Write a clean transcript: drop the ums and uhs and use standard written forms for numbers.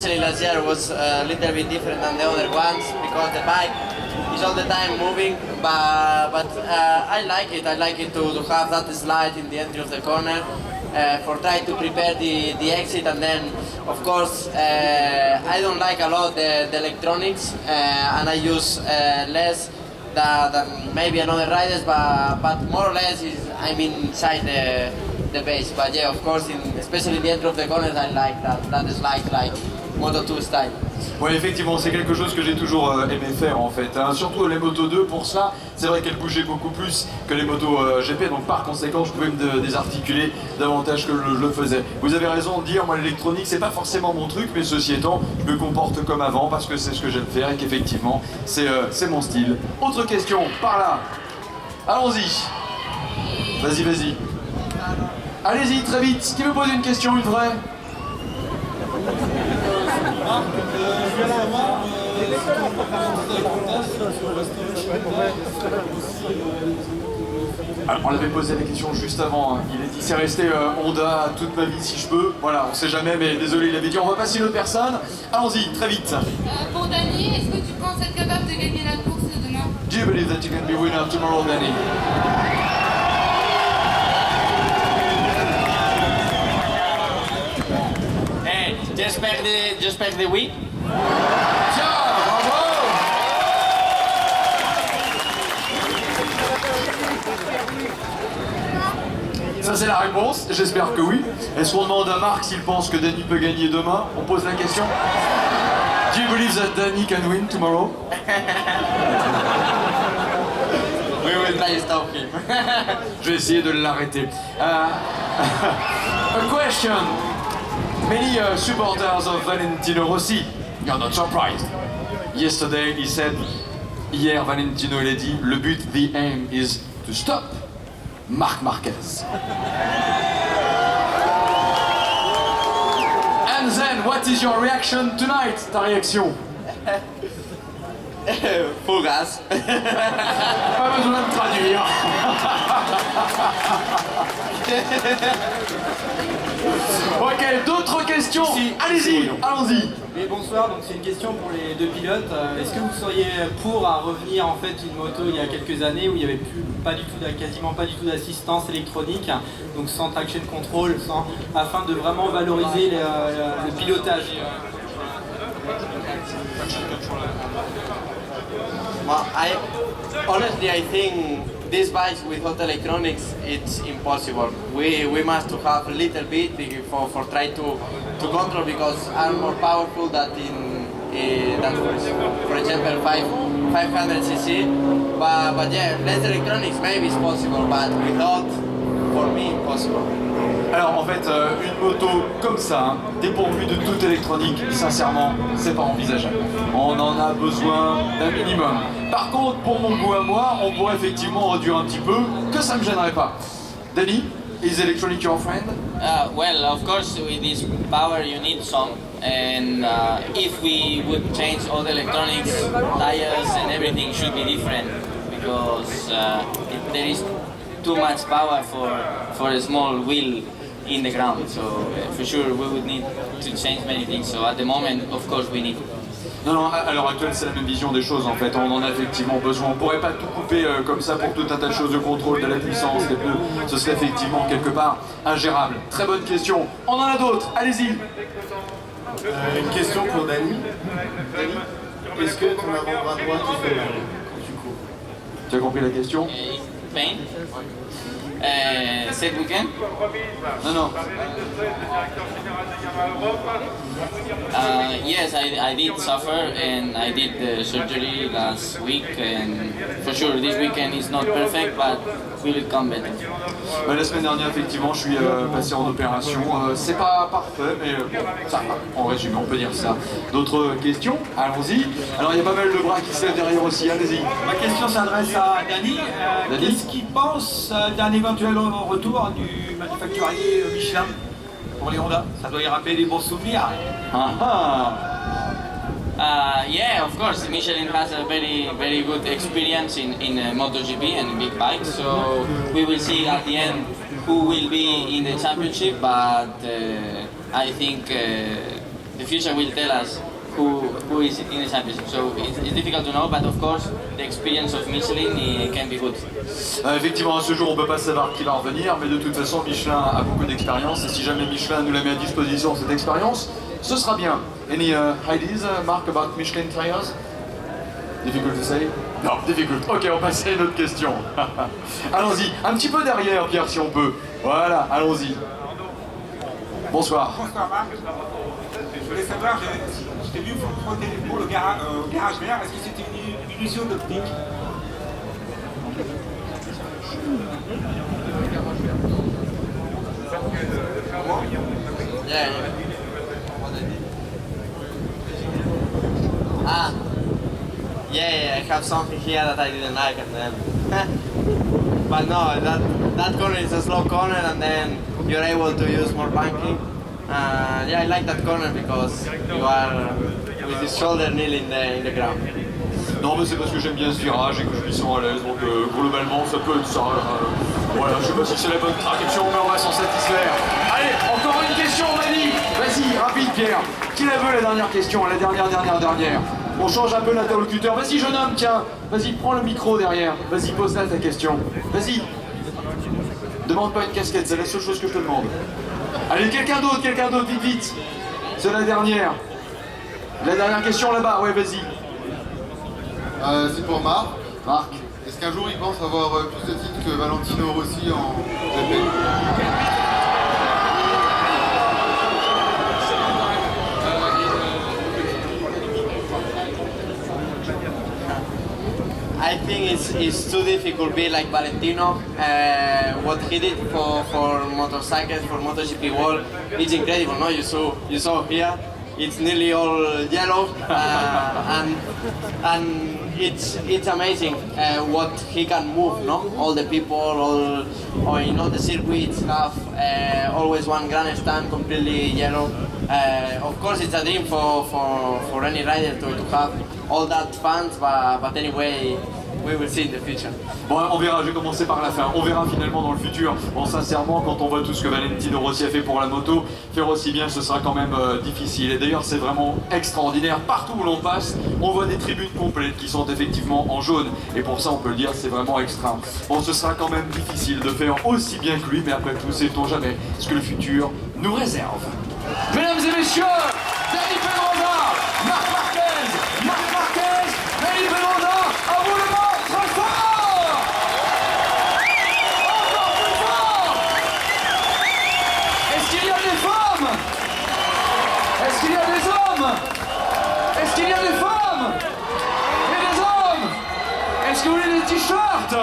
Last year was a little bit different than the other ones because the bike is all the time moving, but I like it. I like it to have that slide in the entry of the corner for trying to prepare the exit, and then of course I don't like a lot the electronics and I use less than maybe another riders, but more or less I'm inside the base. But yeah, of course, especially the entry of the corners, I like that slide like Moto2 style. Oui, effectivement, c'est quelque chose que j'ai toujours aimé faire en fait, hein. Surtout les Moto 2 pour cela. C'est vrai qu'elles bougeaient beaucoup plus que les motos GP, donc par conséquent je pouvais me désarticuler davantage que je le faisais. Vous avez raison de dire, moi l'électronique c'est pas forcément mon truc, mais ceci étant, je me comporte comme avant parce que c'est ce que j'aime faire et qu'effectivement c'est mon style. Autre question, par là. Allons-y. Vas-y, vas-y. Allez-y, très vite. Qui me pose une question, une vraie? Alors, on l'avait posé la question juste avant, hein. Il a dit c'est resté Honda toute ma vie si je peux. Voilà, on sait jamais, mais désolé, il avait dit on va passer une autre personne. Allons-y, très vite. Pour Dani, est-ce que tu penses être capable de gagner la course demain? Do you believe that you can be winner tomorrow, Danny? J'espère que oui. Tiens, bravo! Ça c'est la réponse, j'espère que oui. Est-ce qu'on demande à Marc s'il pense que Danny peut gagner demain? On pose la question. Do you believe that Danny can win tomorrow? We will try to stop him. Je vais essayer de l'arrêter. A question. Many supporters of Valentino Rossi, you're not surprised. Yesterday he said, hier Valentino il a dit, le but, the aim is to stop Marc Marquez. And then, what is your reaction tonight? Ta réaction? Full gas. Pas besoin de traduire. Ok, d'autres questions? Allez-y, allons-y. Oui, bonsoir, donc c'est une question pour les deux pilotes. Est-ce que vous seriez pour à revenir en fait une moto il y a quelques années où il n'y avait quasiment pas du tout d'assistance électronique, donc sans traction control, afin de vraiment valoriser le pilotage? Well, honestly, I think these bikes without electronics, it's impossible. We must have a little bit for try to control, because are more powerful than for example 500cc. But yeah, less electronics maybe is possible, but without, for me, impossible. Alors en fait, une moto comme ça, hein, dépourvue de toute électronique, sincèrement, c'est pas envisageable. On en a besoin d'un minimum. Par contre, pour mon goût à moi, on pourrait effectivement réduire un petit peu, que ça me gênerait pas. Danny, is electronic your friend? Well, of course, with this power you need some, and if we would change all the electronics, tires and everything should be different, because there is too much power for a small wheel in the ground, so for sure we would need to change many things. So at the moment, of course, we need. Non, non, à l'heure actuelle, c'est la même vision des choses en fait. On en a effectivement besoin. On pourrait pas tout couper comme ça pour tout un tas de choses, de contrôle, de la puissance, des pneus. Ce serait effectivement quelque part ingérable. Très bonne question. On en a d'autres. Allez-y. Une question pour Danny. Danny, est-ce que ton avant-bras droit te fait mal quand tu cours? Tu as compris la question? Pain. Cette weekend? Non, non. Yes, I did suffer, and I did the surgery last week, and for sure this weekend is not perfect, but we will come better. La semaine dernière, effectivement, je suis passé en opération. C'est pas parfait, mais ça va. En résumé, on peut dire ça. D'autres questions? Allons-y. Alors, il y a pas mal de bras qui se lèvent derrière aussi. Allez-y. Ma question s'adresse à Danny. Danny. Qu'est-ce qu'il pense d'un éventuel retour du manufacturier Michelin pour les Honda? Ça doit y rappeler des bons souvenirs. Yeah, of course, Michelin has a very good experience in MotoGP and big bikes, so we will see at the end who will be in the championship, but I think the future will tell us who is in the championship. So it's difficult to know, but of course the experience of Michelin can be good. Effectivement, à ce jour, on ne peut pas savoir qui va revenir, mais de toute façon, Michelin a beaucoup d'expérience, et si jamais Michelin nous la met à disposition, cette expérience, ce sera bien. Any ideas, Mark, about Michelin tires? Difficult to say? Non, difficult. Ok, on passe à une autre question. Allons-y, un petit peu derrière, Pierre, si on peut. Voilà, allons-y. Bonsoir. Bonsoir Marc. Je voulais savoir, je t'ai vu frotter les boules au garage vert, est-ce que c'était une illusion d'optique? Yeah. Ah. Yeah, I have something here that I didn't like, and then. But no, that corner is a slow corner, and then you're able to use more banking. Yeah, I like that corner because you are with his shoulder nearly in the ground. Non, mais c'est parce que j'aime bien ce virage et que je m'y sens à l'aise, donc globalement, ça peut être ça. Voilà, je sais pas si c'est la bonne traduction, mais on va s'en satisfaire. Allez, encore une question, vas-y, rapide, Pierre. Qui la veut, la dernière question, la dernière. On change un peu l'interlocuteur. Vas-y, jeune homme, tiens. Vas-y, prends le micro derrière. Vas-y, pose là ta question. Vas-y. Demande pas une casquette, c'est la seule chose que je te demande. Allez, quelqu'un d'autre, vite. C'est la dernière. La dernière question là-bas, ouais, vas-y. C'est pour Marc. Marc. Est-ce qu'un jour il pense avoir plus de titres que Valentino Rossi en GP? I think it's too difficult to be like Valentino. What he did for motorcycles, for MotoGP World, it's incredible. No, you saw here, it's nearly all yellow, and it's amazing what he can move. No, all the people, all the circuits have always one grandstand completely yellow. Of course, it's a dream for any rider to have all that fans, but anyway, we will see in the future. Bon, on verra, je vais commencer par la fin. On verra finalement dans le futur. Bon, sincèrement, quand on voit tout ce que Valentino Rossi a fait pour la moto, faire aussi bien, ce sera quand même difficile. Et d'ailleurs, c'est vraiment extraordinaire. Partout où l'on passe, on voit des tribunes complètes qui sont effectivement en jaune. Et pour ça, on peut le dire, c'est vraiment extra. Bon, ce sera quand même difficile de faire aussi bien que lui, mais après tout, sait-on jamais ce que le futur nous réserve. Mesdames et messieurs, Dani Pedrosa, Marc Marquez, Dani Pedrosa, à vous le monde, très fort! Encore plus fort! Est-ce qu'il y a des femmes? Est-ce qu'il y a des hommes? Est-ce qu'il y a des femmes? Et des hommes? Est-ce que vous voulez des t-shirts?